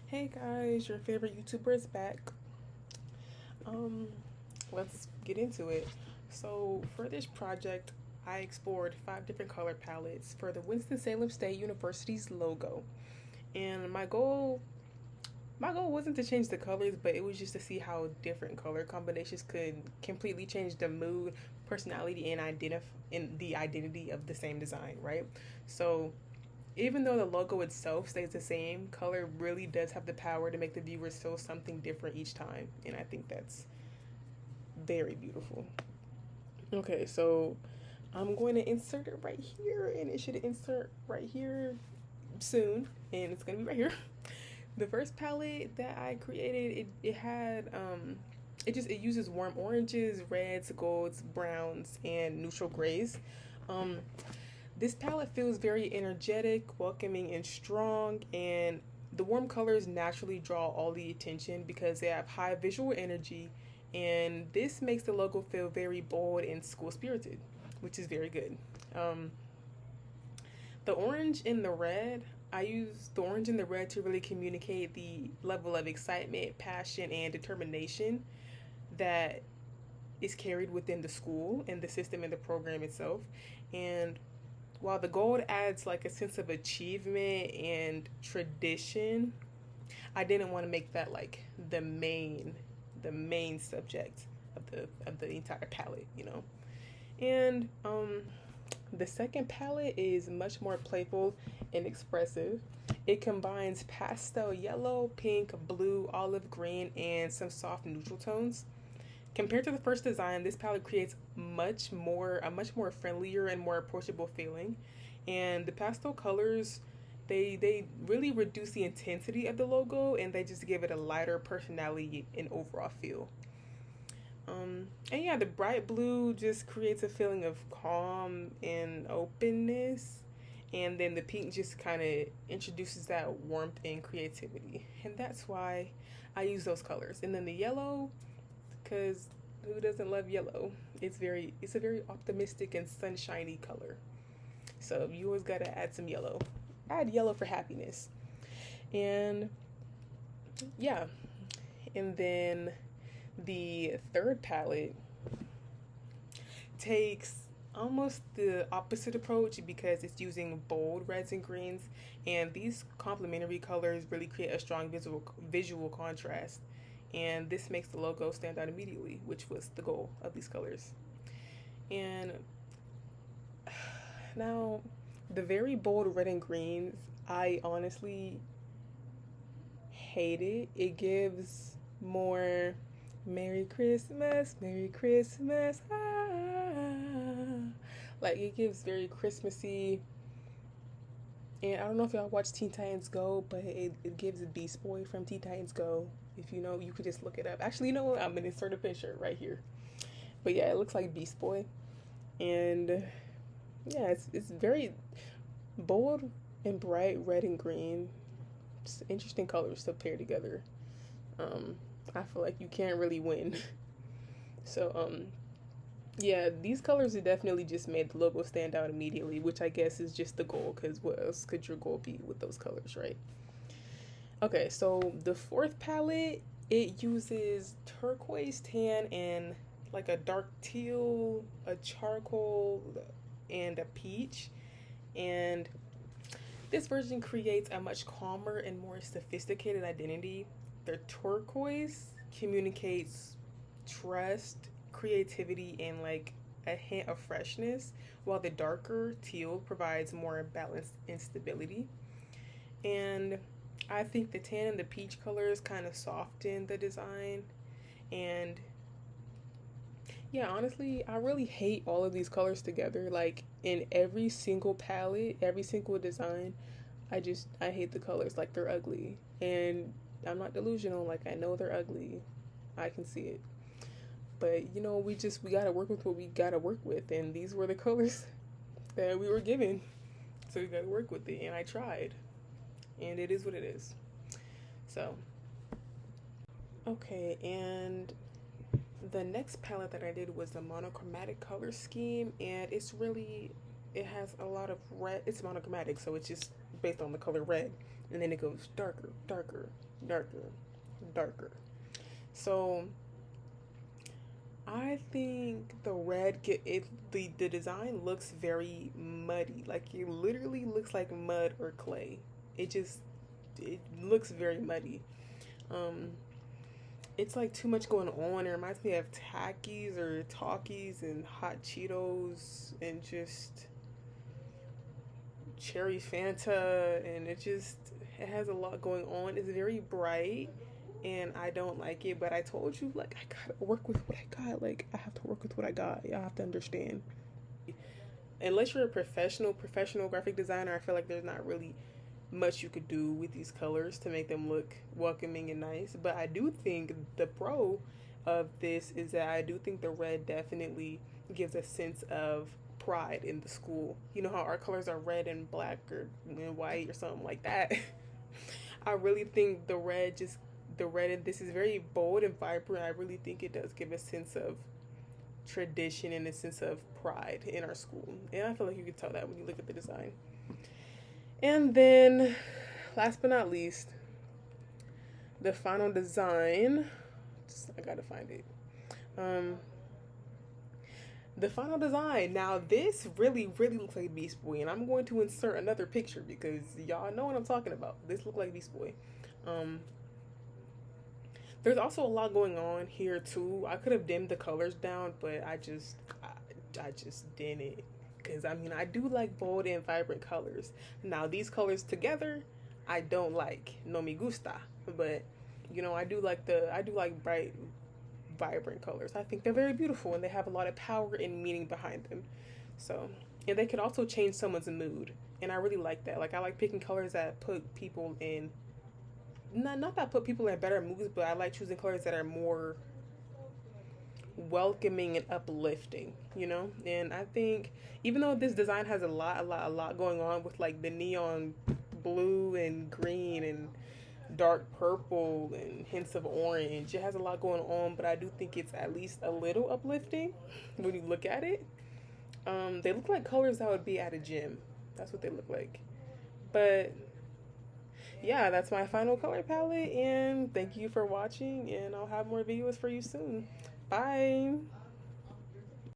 Hey guys, your favorite YouTuber is back. Um, let's get into it. So, for this project, I explored 5 different color palettes for the Winston-Salem State University's logo. And my goal wasn't to change the colors, but it was just to see how different color combinations could completely change the mood, personality, and the identity of the same design, right? So, even though the logo itself stays the same, color really does have the power to make the viewers feel something different each time, and I think that's very beautiful. Okay, so I'm going to insert it right here, and it should insert right here soon, and it's gonna be right here. The first palette that I created, it uses warm oranges, reds, golds, browns, and neutral grays. Um, This palette feels very energetic, welcoming, and strong, and the warm colors naturally draw all the attention because they have high visual energy, and this makes the logo feel very bold and school spirited, which is very good. Um, the orange and the red, I use the orange and the red to really communicate the level of excitement, passion, and determination that is carried within the school and the system and the program itself. And while the gold adds like a sense of achievement and tradition, I didn't want to make that like the main subject of the entire palette. And the second palette is much more playful and expressive. It combines pastel yellow, pink, blue, olive green, and some soft neutral tones. Compared to the first design, this palette creates a much more friendlier and more approachable feeling. And the pastel colors, they really reduce the intensity of the logo, and they just give it a lighter personality and overall feel. And yeah, the bright blue just creates a feeling of calm and openness. And then the pink just kind of introduces that warmth and creativity. And that's why I use those colors. And then the yellow, because who doesn't love yellow? It's a very optimistic and sunshiny color. So you always gotta add some yellow. Add yellow for happiness. And yeah, and then the third palette takes almost the opposite approach because it's using bold reds and greens, and these complementary colors really create a strong visual contrast. And this makes the logo stand out immediately, which was the goal of these colors. And now, the very bold red and greens, I honestly hate it. It gives more Merry Christmas, Merry Christmas. Like it gives very Christmassy. And I don't know if y'all watch Teen Titans Go, but it gives a Beast Boy from Teen Titans Go. If you know, you could just look it up. Actually, you know what? I'm gonna insert a picture right here. But yeah, it looks like Beast Boy. And yeah, it's very bold and bright red and green. It's interesting colors to pair together. I feel like you can't really win. So yeah, these colors have definitely just made the logo stand out immediately, which I guess is just the goal, because what else could your goal be with those colors, right? Okay, so the fourth palette, it uses turquoise, tan, and like a dark teal, a charcoal, and a peach. And this version creates a much calmer and more sophisticated identity. The turquoise communicates trust, creativity, and like a hint of freshness, while the darker teal provides more balance and stability. And I think the tan and the peach colors kind of soften the design. And yeah, honestly, I really hate all of these colors together. Like in every single palette, every single design, I hate the colors. Like they're ugly. And I'm not delusional. Like I know they're ugly. I can see it. But we gotta work with what we gotta work with, and these were the colors that we were given. So we gotta work with it, and I tried. And it is what it is. So, okay, and the next palette that I did was the monochromatic color scheme, and it has a lot of red. It's monochromatic, so it's just based on the color red. and then it goes darker, darker, darker, darker. So I think the red get it the design looks very muddy. Like it literally looks like mud or clay. It just it looks very muddy. Um it's like too much going on. It reminds me of Takis or Talkies and hot Cheetos and just cherry Fanta, and it has a lot going on. It's very bright and I don't like it, but I told you, like, I gotta work with what I got. Like, I have to work with what I got. Y'all have to understand. Unless you're a professional graphic designer, I feel like there's not really much you could do with these colors to make them look welcoming and nice. But I do think the pro of this is that I do think the red definitely gives a sense of pride in the school. You know how our colors are red and black or and white or something like that. I really think the red in this is very bold and vibrant. I really think it does give a sense of tradition and a sense of pride in our school. And I feel like you can tell that when you look at the design. And then, last but not least, the final design. I gotta find it. The final design. Now, this really, really looks like Beast Boy, and I'm going to insert another picture because y'all know what I'm talking about. This looks like Beast Boy. There's also a lot going on here too. I could have dimmed the colors down, but I just didn't. Because I mean, I do like bold and vibrant colors. Now these colors together, I don't like. No me gusta. But you know, I do like bright, vibrant colors. I think they're very beautiful and they have a lot of power and meaning behind them. So, and they could also change someone's mood. And I really like that. Like I like picking colors that put people in not that put people in better moods, but I like choosing colors that are more welcoming and uplifting, you know? And I think even though this design has a lot going on with like the neon blue and green and dark purple and hints of orange, it has a lot going on, but I do think it's at least a little uplifting when you look at it. They look like colors that would be at a gym. That's what they look like. But yeah, that's my final color palette, and thank you for watching, and I'll have more videos for you soon. Bye.